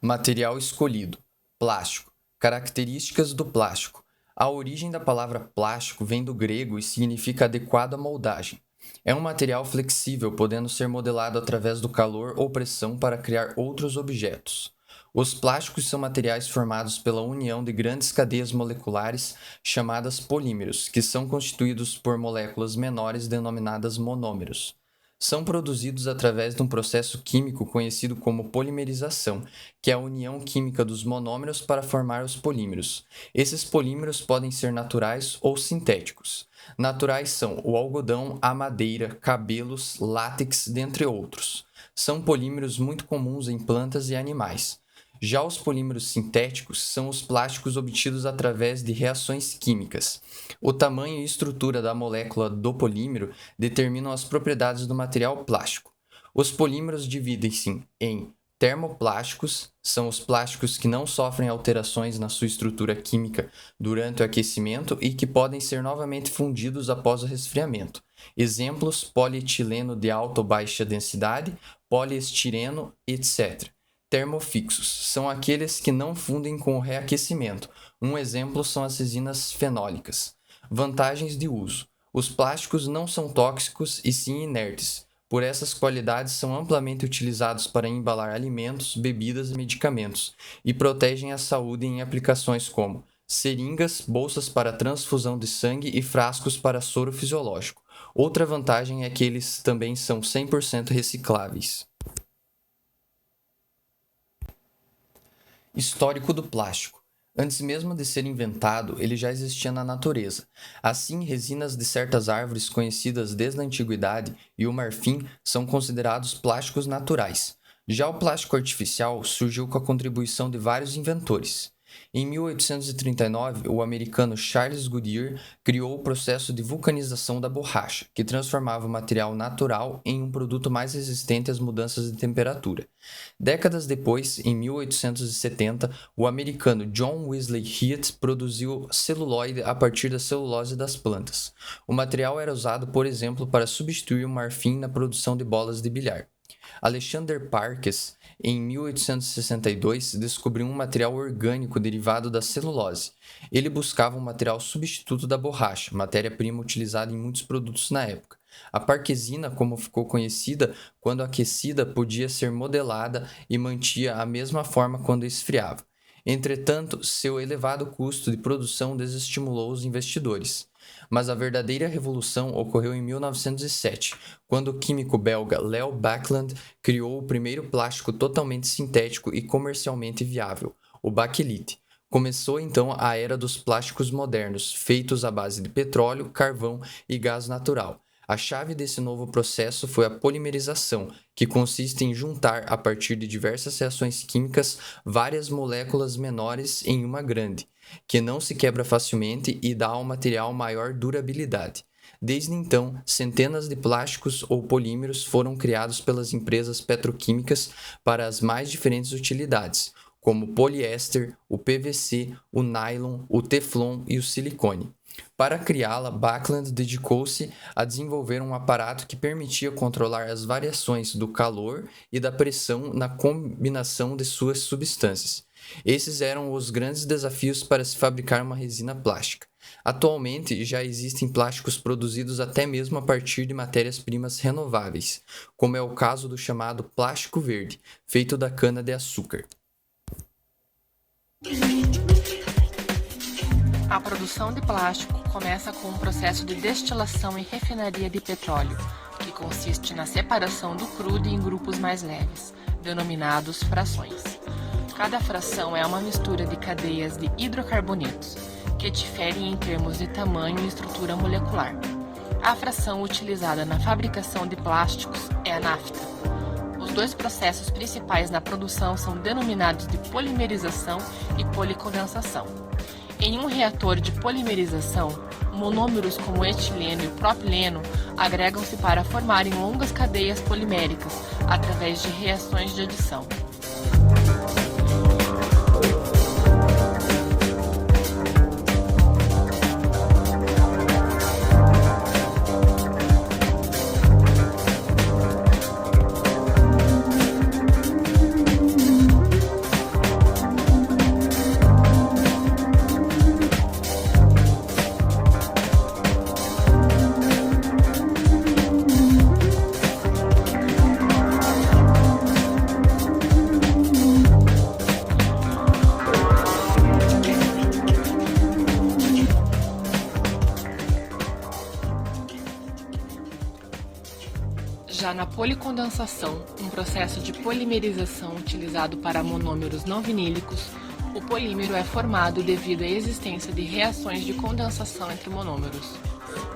Material escolhido: plástico. Características do plástico. A origem da palavra plástico vem do grego e significa adequado à moldagem. É um material flexível, podendo ser modelado através do calor ou pressão para criar outros objetos. Os plásticos são materiais formados pela união de grandes cadeias moleculares chamadas polímeros, que são constituídos por moléculas menores denominadas monômeros. São produzidos através de um processo químico conhecido como polimerização, que é a união química dos monômeros para formar os polímeros. Esses polímeros podem ser naturais ou sintéticos. Naturais são o algodão, a madeira, cabelos, látex, dentre outros. São polímeros muito comuns em plantas e animais. Já os polímeros sintéticos são os plásticos obtidos através de reações químicas. O tamanho e estrutura da molécula do polímero determinam as propriedades do material plástico. Os polímeros dividem-se em termoplásticos, são os plásticos que não sofrem alterações na sua estrutura química durante o aquecimento e que podem ser novamente fundidos após o resfriamento. Exemplos: polietileno de alta ou baixa densidade, poliestireno, etc. Termofixos são aqueles que não fundem com o reaquecimento. Um exemplo são as resinas fenólicas. Vantagens de uso: os plásticos não são tóxicos e sim inertes. Por essas qualidades, são amplamente utilizados para embalar alimentos, bebidas e medicamentos, e protegem a saúde em aplicações como seringas, bolsas para transfusão de sangue e frascos para soro fisiológico. Outra vantagem é que eles também são 100% recicláveis. Histórico do plástico. Antes mesmo de ser inventado, ele já existia na natureza. Assim, resinas de certas árvores conhecidas desde a antiguidade e o marfim são considerados plásticos naturais. Já o plástico artificial surgiu com a contribuição de vários inventores. Em 1839, o americano Charles Goodyear criou o processo de vulcanização da borracha, que transformava o material natural em um produto mais resistente às mudanças de temperatura. Décadas depois, em 1870, o americano John Wesley Hyatt produziu celuloide a partir da celulose das plantas. O material era usado, por exemplo, para substituir o marfim na produção de bolas de bilhar. Alexander Parkes, em 1862, descobriu um material orgânico derivado da celulose. Ele buscava um material substituto da borracha, matéria-prima utilizada em muitos produtos na época. A parquesina, como ficou conhecida, quando aquecida, podia ser modelada e mantinha a mesma forma quando esfriava. Entretanto, seu elevado custo de produção desestimulou os investidores. Mas a verdadeira revolução ocorreu em 1907, quando o químico belga Leo Baekeland criou o primeiro plástico totalmente sintético e comercialmente viável, o baquelite. Começou então a era dos plásticos modernos, feitos à base de petróleo, carvão e gás natural. A chave desse novo processo foi a polimerização, que consiste em juntar, a partir de diversas reações químicas, várias moléculas menores em uma grande, que não se quebra facilmente e dá ao material maior durabilidade. Desde então, centenas de plásticos ou polímeros foram criados pelas empresas petroquímicas para as mais diferentes utilidades, como o poliéster, o PVC, o nylon, o teflon e o silicone. Para criá-la, Baekeland dedicou-se a desenvolver um aparato que permitia controlar as variações do calor e da pressão na combinação de suas substâncias. Esses eram os grandes desafios para se fabricar uma resina plástica. Atualmente, já existem plásticos produzidos até mesmo a partir de matérias-primas renováveis, como é o caso do chamado plástico verde, feito da cana-de-açúcar. A produção de plástico começa com um processo de destilação e refinaria de petróleo, que consiste na separação do crudo em grupos mais leves, denominados frações. Cada fração é uma mistura de cadeias de hidrocarbonetos, que diferem em termos de tamanho e estrutura molecular. A fração utilizada na fabricação de plásticos é a nafta. Os dois processos principais na produção são denominados de polimerização e policondensação. Em um reator de polimerização, monômeros como o etileno e o propileno agregam-se para formarem longas cadeias poliméricas através de reações de adição. Na policondensação, um processo de polimerização utilizado para monômeros não vinílicos, o polímero é formado devido à existência de reações de condensação entre monômeros,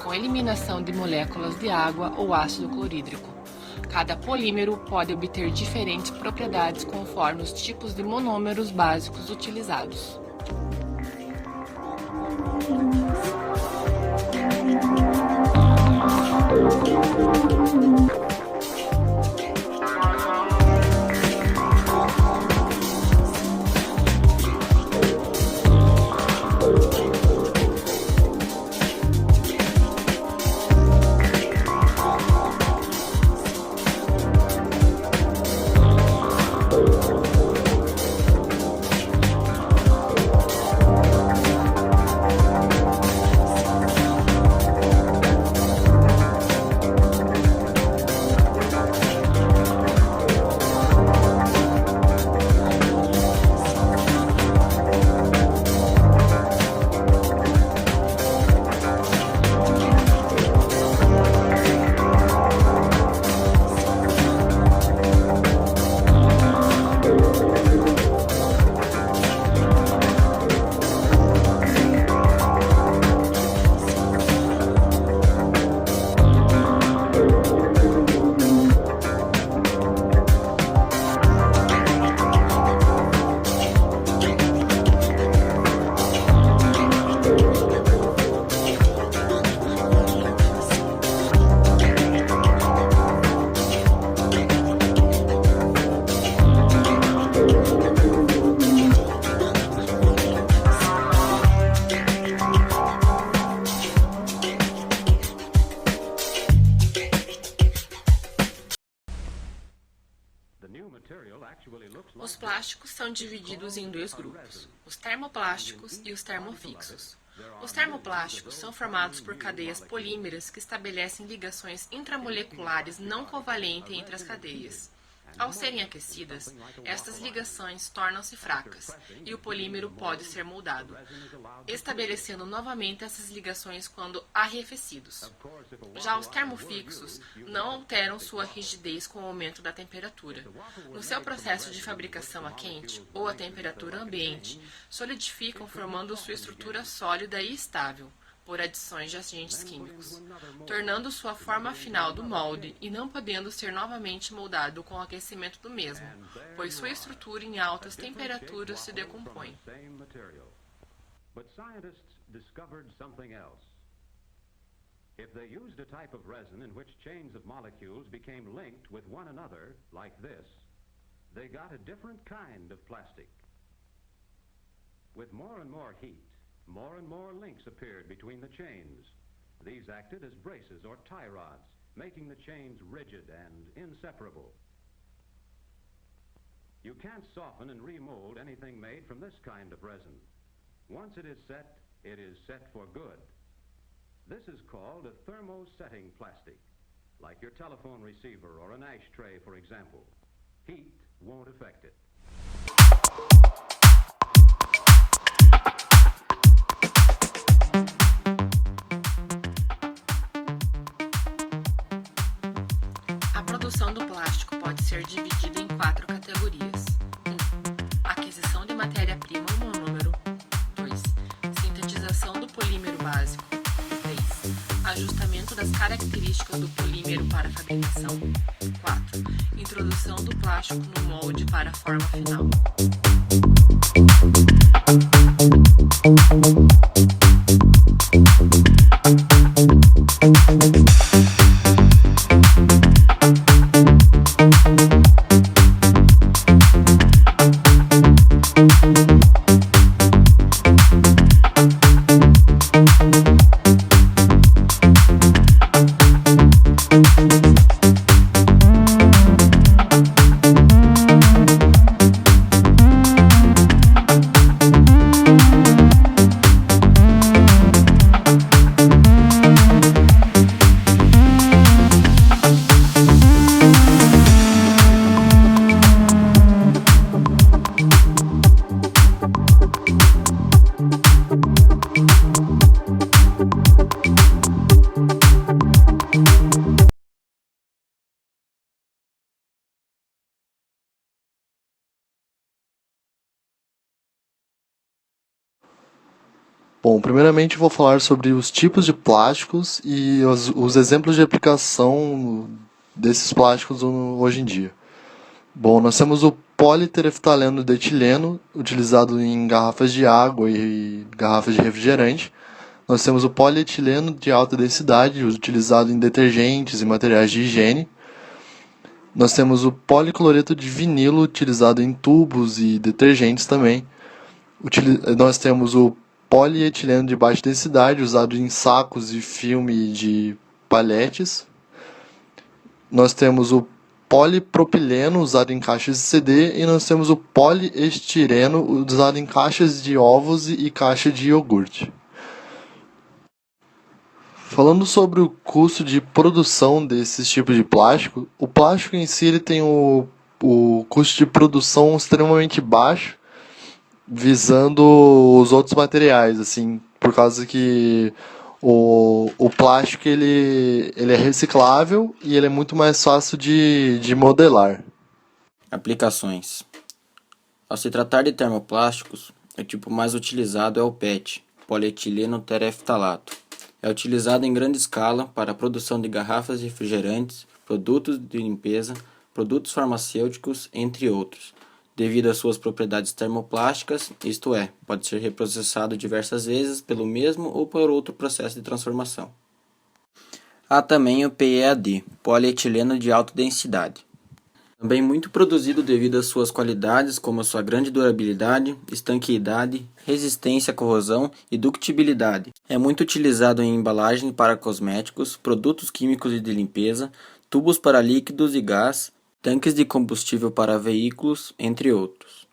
com eliminação de moléculas de água ou ácido clorídrico. Cada polímero pode obter diferentes propriedades conforme os tipos de monômeros básicos utilizados. Os plásticos são divididos em dois grupos, os termoplásticos e os termofixos. Os termoplásticos são formados por cadeias polímeras que estabelecem ligações intramoleculares não covalentes entre as cadeias. Ao serem aquecidas, estas ligações tornam-se fracas e o polímero pode ser moldado, estabelecendo novamente essas ligações quando arrefecidos. Já os termofixos não alteram sua rigidez com o aumento da temperatura. No seu processo de fabricação a quente ou a temperatura ambiente, solidificam formando sua estrutura sólida e estável, por adições de agentes químicos, tornando sua forma final do molde e não podendo ser novamente moldado com o aquecimento do mesmo, pois sua estrutura em altas temperaturas se decompõe. But scientists discovered something else. If they used a type of resin in which chains of molecules became linked with one another, like this, they got a different kind of plastic. With more and more heat, more and more links appeared between the chains. These acted as braces or tie rods, making the chains rigid and inseparable. You can't soften and remold anything made from this kind of resin. Once it is set for good. This is called a thermosetting plastic, like your telephone receiver or an ashtray, for example. Heat won't affect it. A produção do plástico pode ser dividida em 4 categorias. 1. Aquisição de matéria-prima ou monômero. 2. Sintetização do polímero básico. 3. Ajustamento das características do polímero para a fabricação. 4. Introdução do plástico no molde para a forma final. Bom, primeiramente vou falar sobre os tipos de plásticos e os exemplos de aplicação desses plásticos hoje em dia. Bom, nós temos o politereftaleno de etileno, utilizado em garrafas de água e garrafas de refrigerante. Nós temos o polietileno de alta densidade, utilizado em detergentes e materiais de higiene. Nós temos o policloreto de vinilo, utilizado em tubos e detergentes também. Nós temos o polietileno de baixa densidade, usado em sacos e filme de palhetes. Nós temos o polipropileno, usado em caixas de CD, e nós temos o poliestireno, usado em caixas de ovos e caixa de iogurte. Falando sobre o custo de produção desses tipos de plástico, o plástico em si ele tem o custo de produção extremamente baixo, visando os outros materiais, assim, por causa que o plástico ele é reciclável e ele é muito mais fácil de modelar. Aplicações. Ao se tratar de termoplásticos, o tipo mais utilizado é o PET, polietileno tereftalato. É utilizado em grande escala para a produção de garrafas de refrigerantes, produtos de limpeza, produtos farmacêuticos, entre outros. Devido às suas propriedades termoplásticas, isto é, pode ser reprocessado diversas vezes pelo mesmo ou por outro processo de transformação. Há também o PEAD, polietileno de alta densidade. Também muito produzido devido às suas qualidades, como a sua grande durabilidade, estanqueidade, resistência à corrosão e ductibilidade. É muito utilizado em embalagem para cosméticos, produtos químicos e de limpeza, tubos para líquidos e gás, tanques de combustível para veículos, entre outros.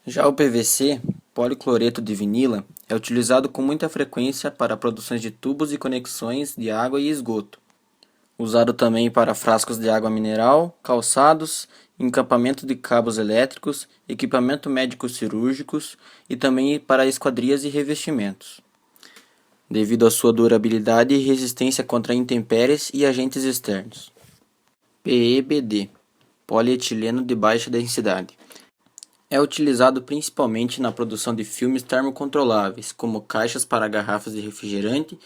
Já o PVC, policloreto de vinila, é utilizado com muita frequência para produções de tubos e conexões de água e esgoto. Usado também para frascos de água mineral, calçados, encampamento de cabos elétricos, equipamento médico-cirúrgicos e também para esquadrias e revestimentos. Devido à sua durabilidade e resistência contra intempéries e agentes externos. PEBD, polietileno de baixa densidade. É utilizado principalmente na produção de filmes termocontroláveis, como caixas para garrafas de refrigerante,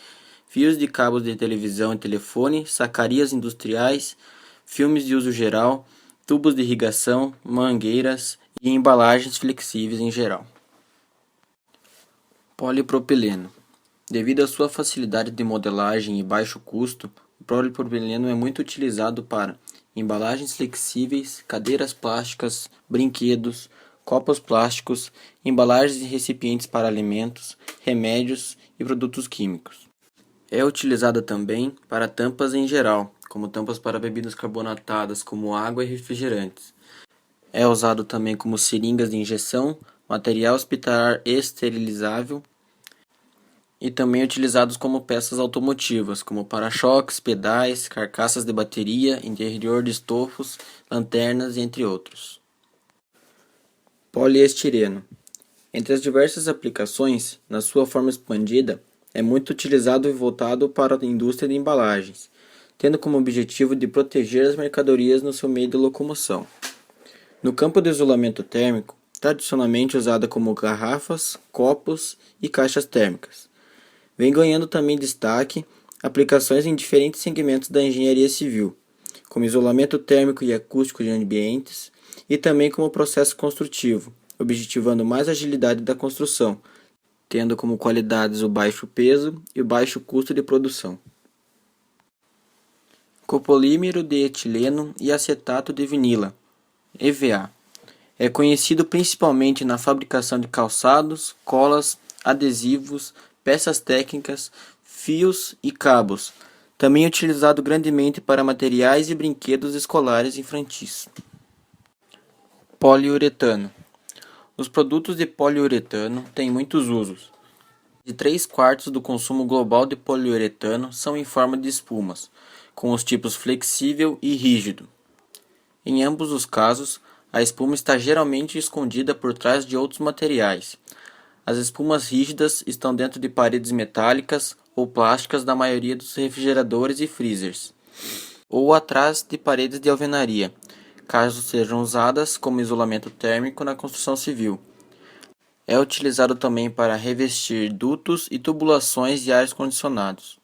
fios de cabos de televisão e telefone, sacarias industriais, filmes de uso geral, tubos de irrigação, mangueiras e embalagens flexíveis em geral. Polipropileno. Devido à sua facilidade de modelagem e baixo custo, o polipropileno é muito utilizado para embalagens flexíveis, cadeiras plásticas, brinquedos, copos plásticos, embalagens e recipientes para alimentos, remédios e produtos químicos. É utilizada também para tampas em geral, como tampas para bebidas carbonatadas como água e refrigerantes. É usado também como seringas de injeção, material hospitalar esterilizável e também utilizados como peças automotivas, como para-choques, pedais, carcaças de bateria, interior de estofos, lanternas, entre outros. Poliestireno. Entre as diversas aplicações, na sua forma expandida, é muito utilizado e voltado para a indústria de embalagens, tendo como objetivo de proteger as mercadorias no seu meio de locomoção. No campo do isolamento térmico, tradicionalmente usada como garrafas, copos e caixas térmicas. Vem ganhando também destaque aplicações em diferentes segmentos da engenharia civil, como isolamento térmico e acústico de ambientes, e também como processo construtivo, objetivando mais agilidade da construção, tendo como qualidades o baixo peso e o baixo custo de produção. Copolímero de etileno e acetato de vinila, EVA. É conhecido principalmente na fabricação de calçados, colas, adesivos, peças técnicas, fios e cabos. Também é utilizado grandemente para materiais e brinquedos escolares infantis. Poliuretano. Os produtos de poliuretano têm muitos usos. De 3/4 do consumo global de poliuretano são em forma de espumas, com os tipos flexível e rígido. Em ambos os casos, a espuma está geralmente escondida por trás de outros materiais. As espumas rígidas estão dentro de paredes metálicas ou plásticas da maioria dos refrigeradores e freezers, ou atrás de paredes de alvenaria, caso sejam usadas como isolamento térmico na construção civil. É utilizado também para revestir dutos e tubulações de ares condicionados.